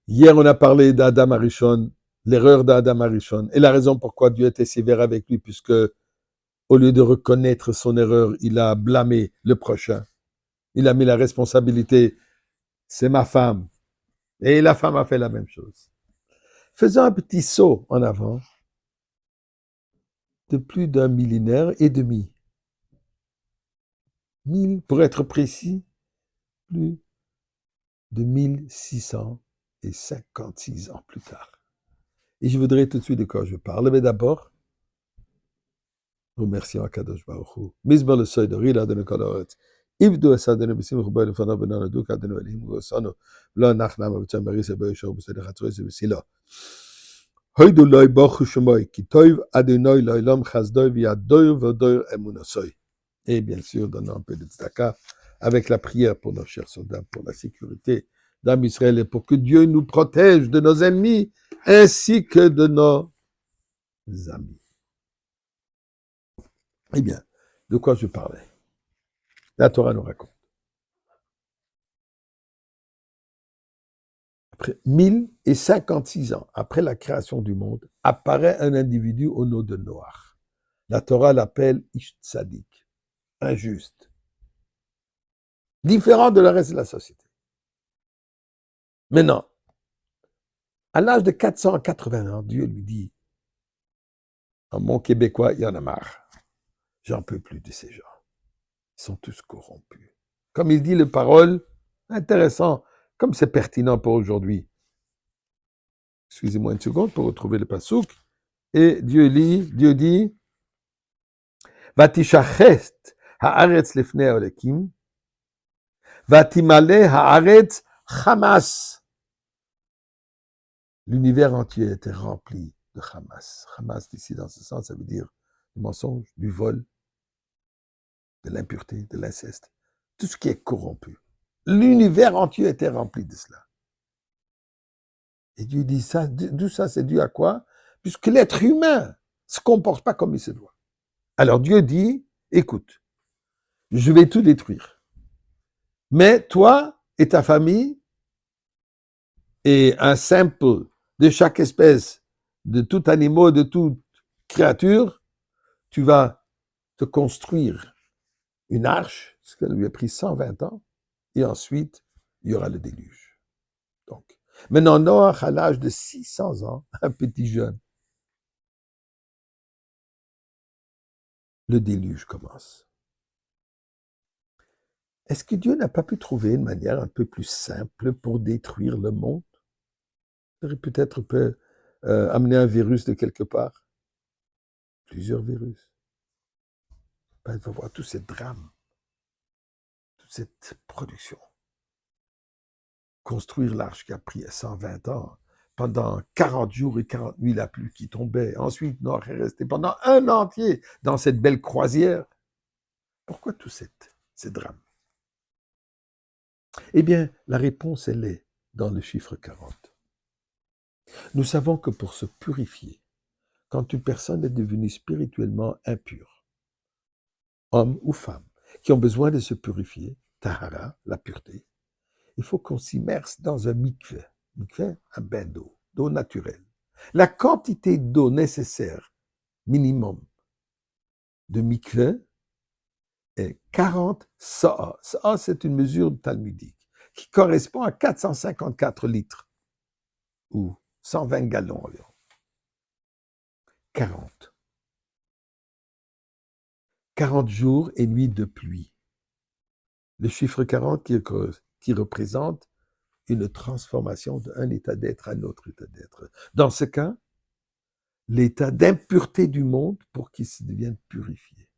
Hier, on a parlé d'Adam Arishon, l'erreur d'Adam Arishon, et la raison pourquoi Dieu était sévère avec lui, puisque au lieu de reconnaître son erreur, il a blâmé le prochain. Il a mis la responsabilité, c'est ma femme. Et la femme a fait la même chose. Faisons un petit saut en avant de plus d'un millénaire et demi. 1000, pour être précis, plus de 1656 ans plus tard. Et je voudrais tout de suite de quoi je parle. Mais d'abord, remercions Akadosh Baruch Hu. Mizbar le seuil de Rila de Nekoloret. Ivdu Asadene Bissim Rubai le Fana Benan Aduk Adenu Elim Gosano. Lo Nachnam Abitzam Maris Ebe Shor Besed Chatzrois Besila. Hoidu Loi Baruch Shemoy Ki Toiv Adonai Loilam Chazdoi Viadoir Vodoir Emunasoy. Et bien sûr, donnons un peu de tzedaka avec la prière pour nos chers soldats, pour la sécurité d'Am Israël et pour que Dieu nous protège de nos ennemis ainsi que de nos amis. Eh bien, de quoi je parlais? La Torah nous raconte. Après 1056 ans, après la création du monde, apparaît un individu au nom de Noach. La Torah l'appelle Ish Tzadik, injuste, différent de le reste de la société. Maintenant, à l'âge de 480 ans, Dieu lui dit, en bon québécois, il y en a marre. J'en peux plus de ces gens. Ils sont tous corrompus. Comme il dit les paroles, intéressant, comme c'est pertinent pour aujourd'hui. Excusez-moi une seconde pour retrouver le pasouk. Et Dieu dit, Vatishachet haaretz lefnei Elokim, vatimale haaretz Hamas. L'univers entier était rempli de Hamas. Hamas, ici, dans ce sens, ça veut dire du mensonge, du vol, de l'impureté, de l'inceste. Tout ce qui est corrompu. L'univers entier était rempli de cela. Et Dieu dit ça, d'où ça, c'est dû à quoi? Puisque l'être humain ne se comporte pas comme il se doit. Alors Dieu dit, écoute, je vais tout détruire. Mais toi et ta famille et un simple de chaque espèce, de tout animal, de toute créature, tu vas te construire une arche, ce qui lui a pris 120 ans, et ensuite, il y aura le déluge. Donc, maintenant, Noach, à l'âge de 600 ans, un petit jeune, le déluge commence. Est-ce que Dieu n'a pas pu trouver une manière un peu plus simple pour détruire le monde? Il aurait peut-être amener un virus de quelque part. Plusieurs virus. Ben, il va voir tous ces drames, toute cette production. Construire l'arche qui a pris 120 ans, pendant 40 jours et 40 nuits, la pluie qui tombait. Ensuite, Noach est resté pendant un an entier dans cette belle croisière. Pourquoi tout ces drames? Eh bien, la réponse, elle est dans le chiffre 40. Nous savons que pour se purifier, quand une personne est devenue spirituellement impure, homme ou femme, qui ont besoin de se purifier, tahara, la pureté, il faut qu'on s'immerse dans un mikveh. Mikveh, un bain d'eau naturelle. La quantité d'eau nécessaire, minimum, de mikveh est 40 sa'a. Sa'a, c'est une mesure talmudique qui correspond à 454 litres ou 120 gallons environ. 40. 40 jours et nuits de pluie. Le chiffre 40 qui représente une transformation d'un état d'être à un autre état d'être. Dans ce cas, l'état d'impureté du monde pour qu'il se devienne purifié.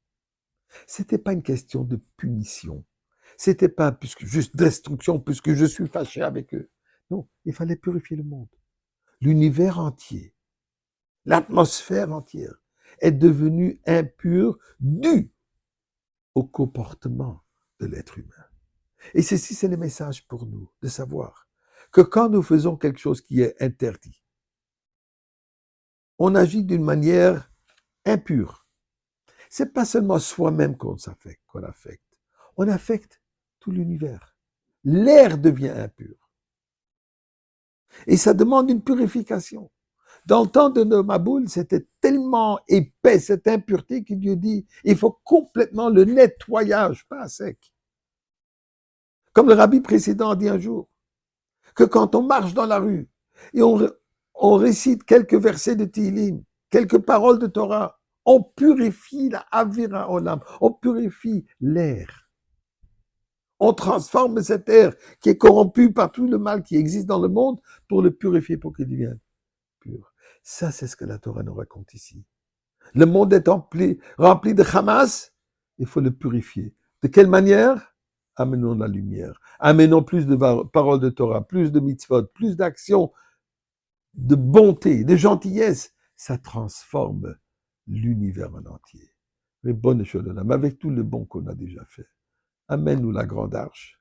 C'était pas une question de punition. C'était pas puisque juste destruction, puisque je suis fâché avec eux. Non, il fallait purifier le monde. L'univers entier, l'atmosphère entière est devenue impure due au comportement de l'être humain. Et ceci, c'est le message pour nous, de savoir que quand nous faisons quelque chose qui est interdit, on agit d'une manière impure. C'est pas seulement soi-même qu'on affecte. On affecte tout l'univers. L'air devient impur. Et ça demande une purification. Dans le temps de Maboul, c'était tellement épais, cette impureté, que Dieu dit, il faut complètement le nettoyage, pas à sec. Comme le rabbi précédent a dit un jour, que quand on marche dans la rue et on récite quelques versets de Tehillim, quelques paroles de Torah, on purifie la Avira Olam, on purifie l'air. On transforme cet air qui est corrompu par tout le mal qui existe dans le monde pour le purifier, pour qu'il devienne pur. Ça, c'est ce que la Torah nous raconte ici. Le monde est rempli de Hamas, il faut le purifier. De quelle manière? Amenons la lumière. Amenons plus de paroles de Torah, plus de mitzvot, plus d'actions de bonté, de gentillesse. Ça transforme l'univers en entier. Mais bonne chose, avec tout le bon qu'on a déjà fait. Amène-nous la grande arche.